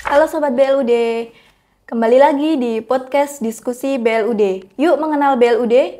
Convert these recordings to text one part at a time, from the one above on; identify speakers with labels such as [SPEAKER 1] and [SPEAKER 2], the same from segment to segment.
[SPEAKER 1] Halo Sobat BLUD, kembali lagi di podcast diskusi BLUD. Yuk mengenal BLUD.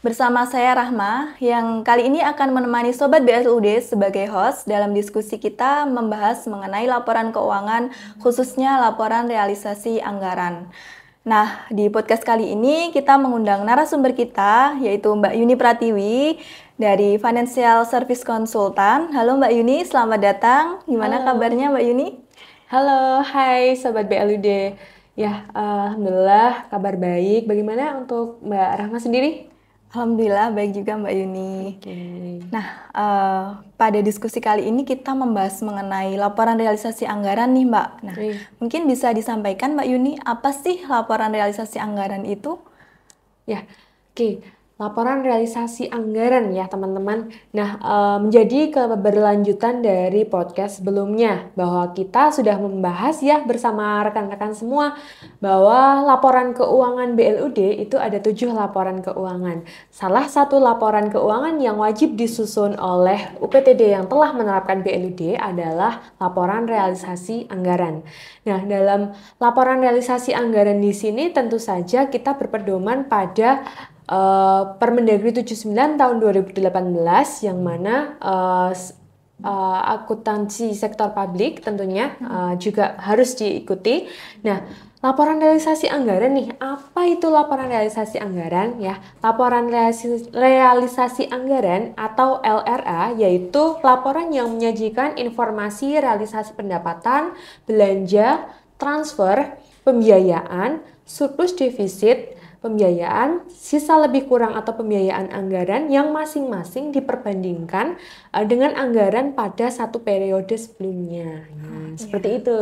[SPEAKER 1] Bersama saya Rahma, yang kali ini akan menemani Sobat BLUD sebagai host dalam diskusi kita membahas mengenai laporan keuangan, khususnya laporan realisasi anggaran. Nah, di podcast kali ini kita mengundang narasumber kita, yaitu Mbak Yuni Pratiwi dari Financial Service Consultant. Halo Mbak Yuni, selamat datang. Gimana kabarnya Mbak Yuni?
[SPEAKER 2] Halo, hai Sobat BLUD. Ya, Alhamdulillah kabar baik. Bagaimana untuk Mbak Rahma sendiri?
[SPEAKER 1] Alhamdulillah baik juga Mbak Yuni.
[SPEAKER 2] Oke.
[SPEAKER 1] Nah, pada diskusi kali ini kita membahas mengenai laporan realisasi anggaran nih Mbak. Nah, mungkin bisa disampaikan Mbak Yuni, apa sih laporan realisasi anggaran itu?
[SPEAKER 2] Ya, oke. Laporan realisasi anggaran ya teman-teman. Nah, menjadi keberlanjutan dari podcast sebelumnya bahwa kita sudah membahas ya bersama rekan-rekan semua bahwa laporan keuangan BLUD itu ada 7 laporan keuangan. Salah satu laporan keuangan yang wajib disusun oleh UPTD yang telah menerapkan BLUD adalah laporan realisasi anggaran. Nah, dalam laporan realisasi anggaran di sini tentu saja kita berpedoman pada Permendagri 79 tahun 2018 yang mana akuntansi sektor publik tentunya juga harus diikuti. Nah, laporan realisasi anggaran nih, apa itu laporan realisasi anggaran ya? Laporan realisasi anggaran atau LRA yaitu laporan yang menyajikan informasi realisasi pendapatan, belanja, transfer, pembiayaan, surplus defisit, pembiayaan, sisa lebih kurang atau pembiayaan anggaran yang masing-masing diperbandingkan dengan anggaran pada satu periode sebelumnya. Seperti itu.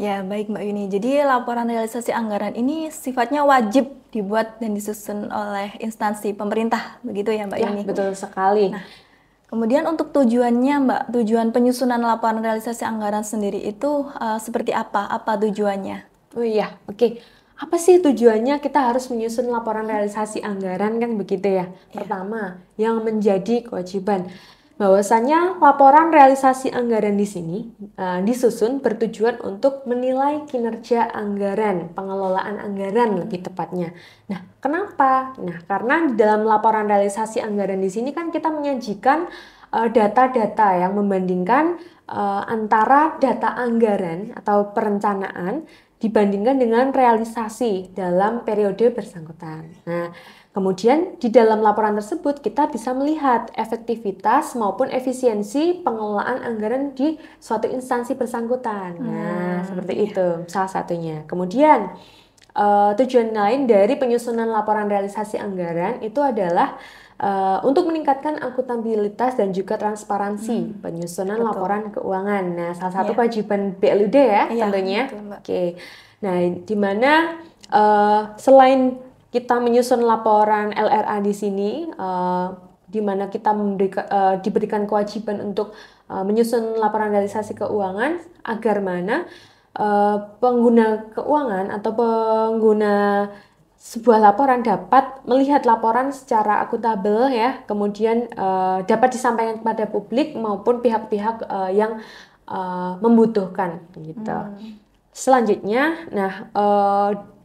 [SPEAKER 1] Ya, baik Mbak Yuni. Jadi laporan realisasi anggaran ini sifatnya wajib dibuat dan disusun oleh instansi pemerintah, begitu ya Mbak Yuni?
[SPEAKER 2] Ya, betul sekali.
[SPEAKER 1] Nah, kemudian untuk tujuannya Mbak, tujuan penyusunan laporan realisasi anggaran sendiri itu seperti apa? Apa tujuannya?
[SPEAKER 2] Oh iya, oke. Apa sih tujuannya kita harus menyusun laporan realisasi anggaran kan begitu ya? Pertama, yang menjadi kewajiban bahwasanya laporan realisasi anggaran di sini disusun bertujuan untuk menilai kinerja anggaran, pengelolaan anggaran lebih tepatnya. Nah, kenapa? Nah, karena dalam laporan realisasi anggaran di sini kan kita menyajikan data-data yang membandingkan antara data anggaran atau perencanaan dibandingkan dengan realisasi dalam periode bersangkutan. Nah, kemudian di dalam laporan tersebut kita bisa melihat efektivitas maupun efisiensi pengelolaan anggaran di suatu instansi bersangkutan. Nah, seperti itu salah satunya. Kemudian tujuan lain dari penyusunan laporan realisasi anggaran itu adalah untuk meningkatkan akuntabilitas dan juga transparansi penyusunan laporan keuangan. Nah, salah satu kewajiban BLUD ya tentunya. Oke. Nah, di mana selain kita menyusun laporan LRA di sini, di mana kita diberikan kewajiban untuk menyusun laporan realisasi keuangan agar mana pengguna keuangan atau pengguna sebuah laporan dapat melihat laporan secara akuntabel ya, kemudian dapat disampaikan kepada publik maupun pihak-pihak yang membutuhkan gitu. Selanjutnya, nah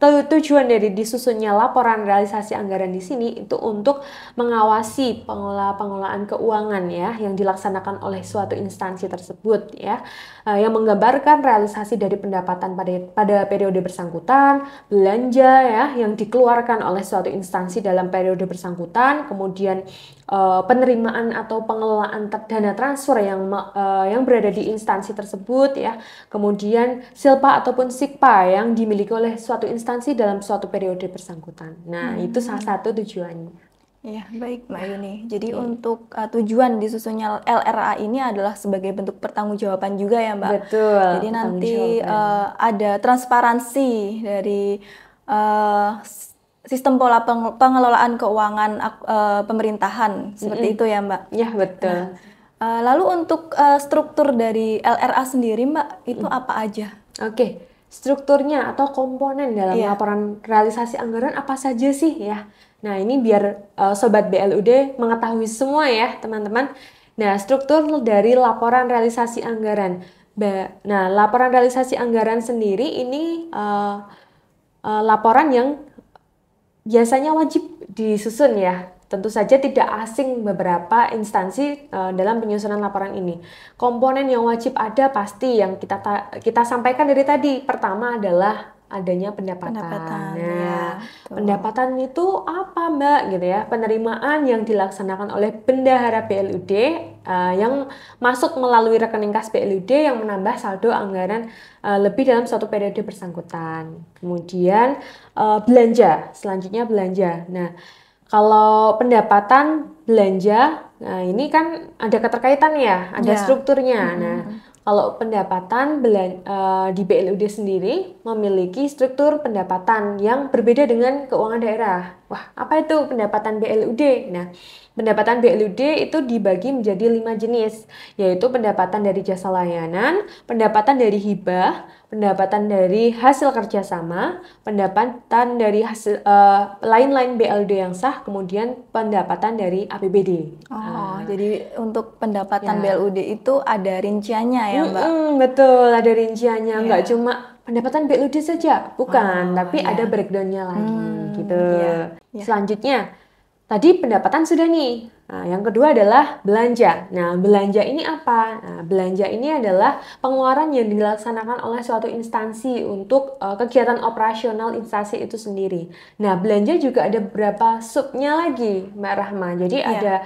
[SPEAKER 2] tujuan dari disusunnya laporan realisasi anggaran di sini itu untuk mengawasi pengelolaan keuangan ya yang dilaksanakan oleh suatu instansi tersebut ya, yang menggambarkan realisasi dari pendapatan pada periode bersangkutan, belanja ya yang dikeluarkan oleh suatu instansi dalam periode bersangkutan, kemudian penerimaan atau pengelolaan dana transfer yang berada di instansi tersebut ya, kemudian silpa ataupun sikpa yang dimiliki oleh suatu instansi dalam suatu periode bersangkutan. Nah, itu salah satu tujuannya.
[SPEAKER 1] Ya, baik Mbak Yuni. Jadi untuk tujuan disusunnya LRA ini adalah sebagai bentuk pertanggungjawaban juga ya Mbak?
[SPEAKER 2] Betul.
[SPEAKER 1] Jadi nanti ada transparansi dari sistem pola pengelolaan keuangan pemerintahan, seperti itu ya Mbak?
[SPEAKER 2] Ya, betul.
[SPEAKER 1] Lalu untuk struktur dari LRA sendiri Mbak, itu apa aja?
[SPEAKER 2] Oke. Strukturnya atau komponen dalam laporan realisasi anggaran apa saja sih ya? Nah, ini biar Sobat BLUD mengetahui semua ya teman-teman. Nah, struktur dari laporan realisasi anggaran. Nah, laporan realisasi anggaran sendiri ini laporan yang biasanya wajib disusun ya. Tentu saja tidak asing beberapa instansi dalam penyusunan laporan ini. Komponen yang wajib ada pasti yang kita sampaikan dari tadi. Pertama adalah adanya pendapatan. Nah, pendapatan itu apa, Mbak? Gitu ya. Penerimaan yang dilaksanakan oleh bendahara BLUD yang masuk melalui rekening kas BLUD yang menambah saldo anggaran lebih dalam suatu periode bersangkutan. Kemudian belanja, selanjutnya belanja. Nah, kalau pendapatan belanja, nah ini kan ada keterkaitan ya, ada strukturnya. Nah, kalau pendapatan di BLUD sendiri memiliki struktur pendapatan yang berbeda dengan keuangan daerah. Wah, apa itu pendapatan BLUD? Nah, pendapatan BLUD itu dibagi menjadi 5 jenis, yaitu pendapatan dari jasa layanan, pendapatan dari hibah, pendapatan dari hasil kerjasama, pendapatan dari hasil lain-lain BLUD yang sah, kemudian pendapatan dari APBD.
[SPEAKER 1] Jadi untuk pendapatan BLUD itu ada rinciannya ya, Mbak?
[SPEAKER 2] Betul, ada rinciannya. Nggak cuma pendapatan BLUD saja, bukan, tapi ada breakdown-nya lagi, gitu. Selanjutnya, tadi pendapatan sudah nih. Nah, yang kedua adalah belanja. Nah, belanja ini apa? Nah, belanja ini adalah pengeluaran yang dilaksanakan oleh suatu instansi untuk kegiatan operasional instansi itu sendiri. Nah, belanja juga ada beberapa subnya lagi, Mbak Rahma. Jadi ada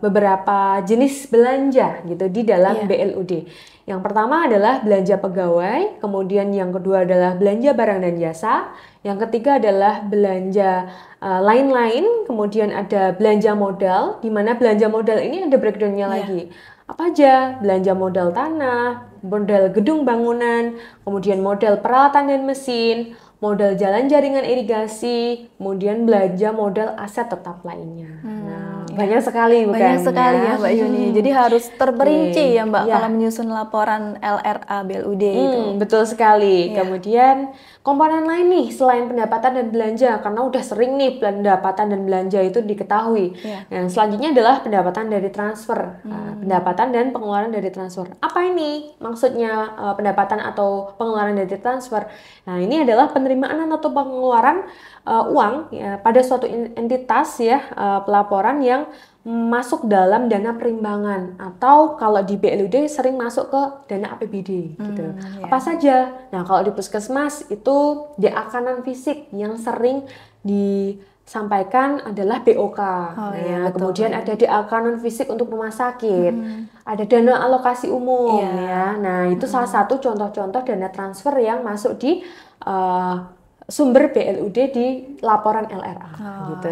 [SPEAKER 2] beberapa jenis belanja gitu di dalam BLUD. Yang pertama adalah belanja pegawai, kemudian yang kedua adalah belanja barang dan jasa, yang ketiga adalah belanja lain-lain, kemudian ada belanja modal, di mana belanja modal ini ada breakdown-nya lagi. Apa aja? Belanja modal tanah, modal gedung bangunan, kemudian modal peralatan dan mesin, modal jalan jaringan irigasi, kemudian belanja modal aset tetap lainnya. Banyak sekali bukan?
[SPEAKER 1] Banyak sekali ya Mbak Yuni. Jadi harus terperinci ya Mbak kalau menyusun laporan LRA BLUD itu.
[SPEAKER 2] Betul sekali. Kemudian komponen lain nih selain pendapatan dan belanja, karena udah sering nih pendapatan dan belanja itu diketahui. Nah, selanjutnya adalah pendapatan dari transfer. Pendapatan dan pengeluaran dari transfer. Apa ini maksudnya pendapatan atau pengeluaran dari transfer? Nah, ini adalah penerimaan atau pengeluaran uang ya, pada suatu entitas ya pelaporan yang masuk dalam dana perimbangan atau kalau di BLUD sering masuk ke dana APBD gitu. Apa saja? Nah, kalau di puskesmas itu DA-kanan fisik yang sering disampaikan adalah BOK. Kemudian ada DA-kanan fisik untuk rumah sakit. Ada dana alokasi umum ya. Nah, itu salah satu contoh-contoh dana transfer yang masuk di sumber BLUD di laporan LRA gitu.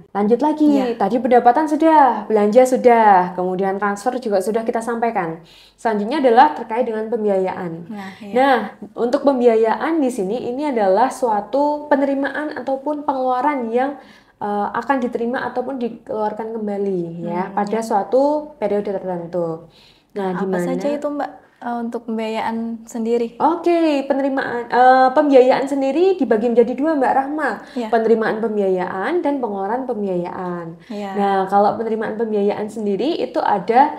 [SPEAKER 2] Lanjut lagi, tadi pendapatan sudah, belanja sudah, kemudian transfer juga sudah kita sampaikan. Selanjutnya adalah terkait dengan pembiayaan. Nah, untuk pembiayaan di sini ini adalah suatu penerimaan ataupun pengeluaran yang akan diterima ataupun dikeluarkan kembali ya pada suatu periode tertentu. Nah,
[SPEAKER 1] apa saja itu Mbak? Untuk pembiayaan sendiri.
[SPEAKER 2] Penerimaan pembiayaan sendiri dibagi menjadi dua Mbak Rahma. Penerimaan pembiayaan dan pengeluaran pembiayaan. Nah, kalau penerimaan pembiayaan sendiri itu ada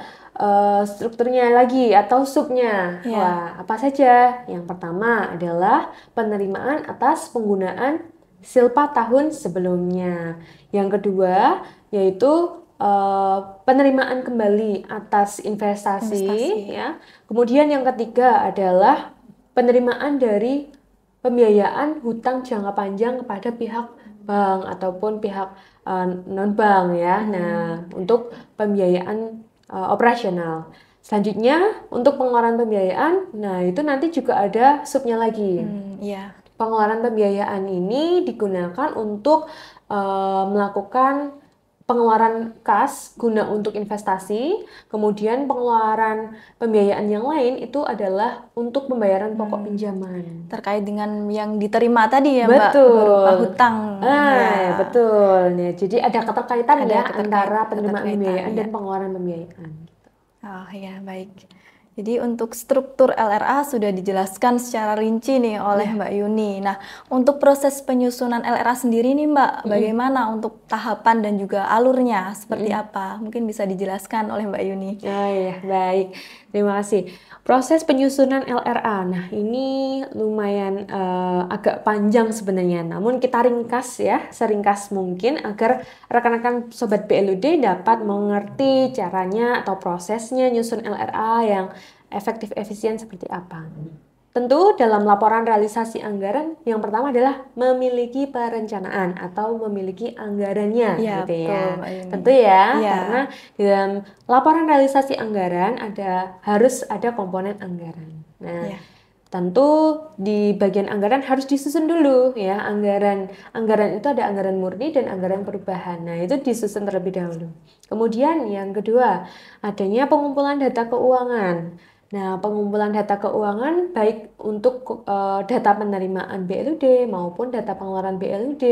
[SPEAKER 2] strukturnya lagi atau subnya. Wah, apa saja? Yang pertama adalah penerimaan atas penggunaan silpa tahun sebelumnya. Yang kedua yaitu penerimaan kembali atas investasi. Ya. Kemudian yang ketiga adalah penerimaan dari pembiayaan hutang jangka panjang kepada pihak bank ataupun pihak non bank ya. Nah, untuk pembiayaan operasional. Selanjutnya untuk pengeluaran pembiayaan, nah itu nanti juga ada subnya lagi. Pengeluaran pembiayaan ini digunakan untuk melakukan pengeluaran kas guna untuk investasi, kemudian pengeluaran pembiayaan yang lain itu adalah untuk pembayaran pokok pinjaman.
[SPEAKER 1] Terkait dengan yang diterima tadi ya Mbak, berupa hutang.
[SPEAKER 2] Betul. Nah, jadi ada keterkaitan antara penerimaan pembiayaan dan pengeluaran pembiayaan.
[SPEAKER 1] Oh ya, baik. Jadi untuk struktur LRA sudah dijelaskan secara rinci nih oleh Mbak Yuni. Nah, untuk proses penyusunan LRA sendiri nih Mbak, bagaimana untuk tahapan dan juga alurnya seperti apa? Mungkin bisa dijelaskan oleh Mbak Yuni.
[SPEAKER 2] Oh iya, baik. Terima kasih. Proses penyusunan LRA. Nah, ini lumayan agak panjang sebenarnya. Namun kita ringkas ya, seringkas mungkin agar rekan-rekan Sobat BLUD dapat mengerti caranya atau prosesnya nyusun LRA yang efektif efisien seperti apa. Tentu dalam laporan realisasi anggaran yang pertama adalah memiliki perencanaan atau memiliki anggarannya
[SPEAKER 1] Iya,
[SPEAKER 2] gitu
[SPEAKER 1] betul,
[SPEAKER 2] ya.
[SPEAKER 1] Mbak Yuni.
[SPEAKER 2] Tentu ya,
[SPEAKER 1] Iya.
[SPEAKER 2] karena dalam laporan realisasi anggaran harus ada komponen anggaran. Nah,
[SPEAKER 1] Iya.
[SPEAKER 2] tentu di bagian anggaran harus disusun dulu ya. Anggaran itu ada anggaran murni dan anggaran perubahan. Nah, itu disusun terlebih dahulu. Kemudian yang kedua, adanya pengumpulan data keuangan. Nah, pengumpulan data keuangan baik untuk data penerimaan BLUD maupun data pengeluaran BLUD,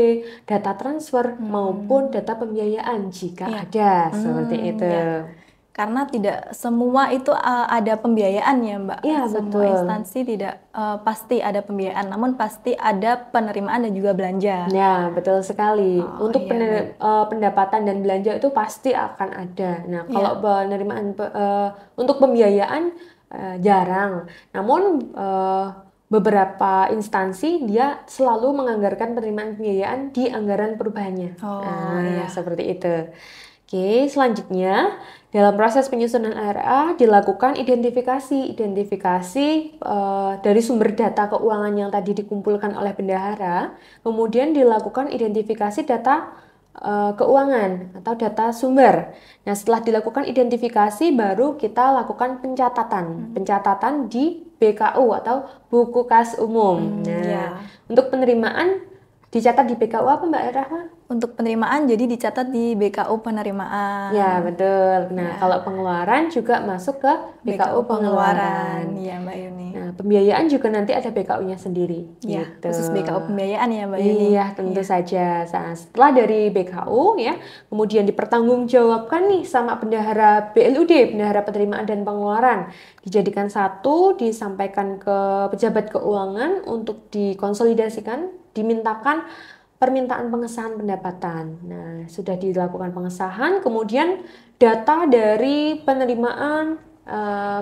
[SPEAKER 2] data transfer maupun data pembiayaan jika
[SPEAKER 1] Iya.
[SPEAKER 2] ada seperti itu.
[SPEAKER 1] Ya. Karena tidak semua itu ada pembiayaan ya Mbak.
[SPEAKER 2] Iya,
[SPEAKER 1] Semua
[SPEAKER 2] betul.
[SPEAKER 1] instansi tidak pasti ada pembiayaan, namun pasti ada penerimaan dan juga belanja.
[SPEAKER 2] Ya, betul sekali.
[SPEAKER 1] Oh,
[SPEAKER 2] Untuk
[SPEAKER 1] iya,
[SPEAKER 2] pendapatan dan belanja itu pasti akan ada. Nah,
[SPEAKER 1] Iya.
[SPEAKER 2] kalau penerimaan untuk pembiayaan jarang. Namun beberapa instansi dia selalu menganggarkan penerimaan pembiayaan di anggaran perubahannya.
[SPEAKER 1] Oh,
[SPEAKER 2] Nah,
[SPEAKER 1] iya.
[SPEAKER 2] seperti itu. Oke, selanjutnya dalam proses penyusunan LRA dilakukan identifikasi dari sumber data keuangan yang tadi dikumpulkan oleh bendahara, kemudian dilakukan identifikasi data keuangan atau data sumber. Nah, setelah dilakukan identifikasi baru kita lakukan pencatatan di BKU atau buku kas umum. Nah,
[SPEAKER 1] Iya.
[SPEAKER 2] untuk penerimaan dicatat di BKU apa Mbak Rahma?
[SPEAKER 1] Untuk penerimaan jadi dicatat di BKU penerimaan.
[SPEAKER 2] Ya, betul. Nah,
[SPEAKER 1] Ya.
[SPEAKER 2] kalau pengeluaran juga masuk ke BKU pengeluaran.
[SPEAKER 1] Iya, Mbak Yuni.
[SPEAKER 2] Nah, pembiayaan juga nanti ada BKU-nya sendiri.
[SPEAKER 1] Ya,
[SPEAKER 2] gitu.
[SPEAKER 1] khusus BKU pembiayaan ya, Mbak Yuni.
[SPEAKER 2] Iya, tentu saja. Nah, setelah dari BKU ya, kemudian dipertanggungjawabkan nih sama bendahara BLUD, bendahara penerimaan dan pengeluaran. Dijadikan satu, disampaikan ke pejabat keuangan untuk dikonsolidasikan, dimintakan permintaan pengesahan pendapatan. Nah, sudah dilakukan pengesahan, kemudian data dari penerimaan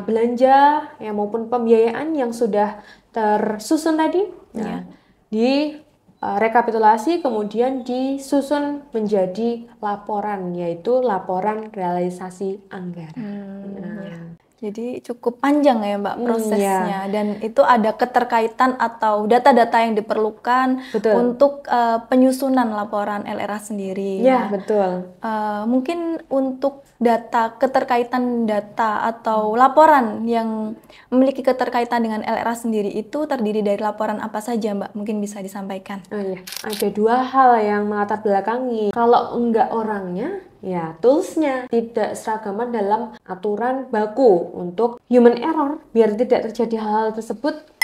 [SPEAKER 2] belanja ya maupun pembiayaan yang sudah tersusun tadi, nah, rekapitulasi kemudian disusun menjadi laporan, yaitu laporan realisasi anggaran.
[SPEAKER 1] Ya. Jadi cukup panjang ya Mbak prosesnya,
[SPEAKER 2] ya.
[SPEAKER 1] dan itu ada keterkaitan atau data-data yang diperlukan
[SPEAKER 2] Betul.
[SPEAKER 1] untuk penyusunan laporan LRA sendiri.
[SPEAKER 2] Ya, betul.
[SPEAKER 1] Mungkin untuk keterkaitan data atau laporan yang memiliki keterkaitan dengan LRA sendiri itu terdiri dari laporan apa saja Mbak? Mungkin bisa disampaikan.
[SPEAKER 2] Oh iya, ada dua hal yang melatar belakangi. Kalau enggak orangnya, ya toolsnya. Tidak seragaman dalam aturan baku untuk human error. Biar tidak terjadi hal-hal tersebut,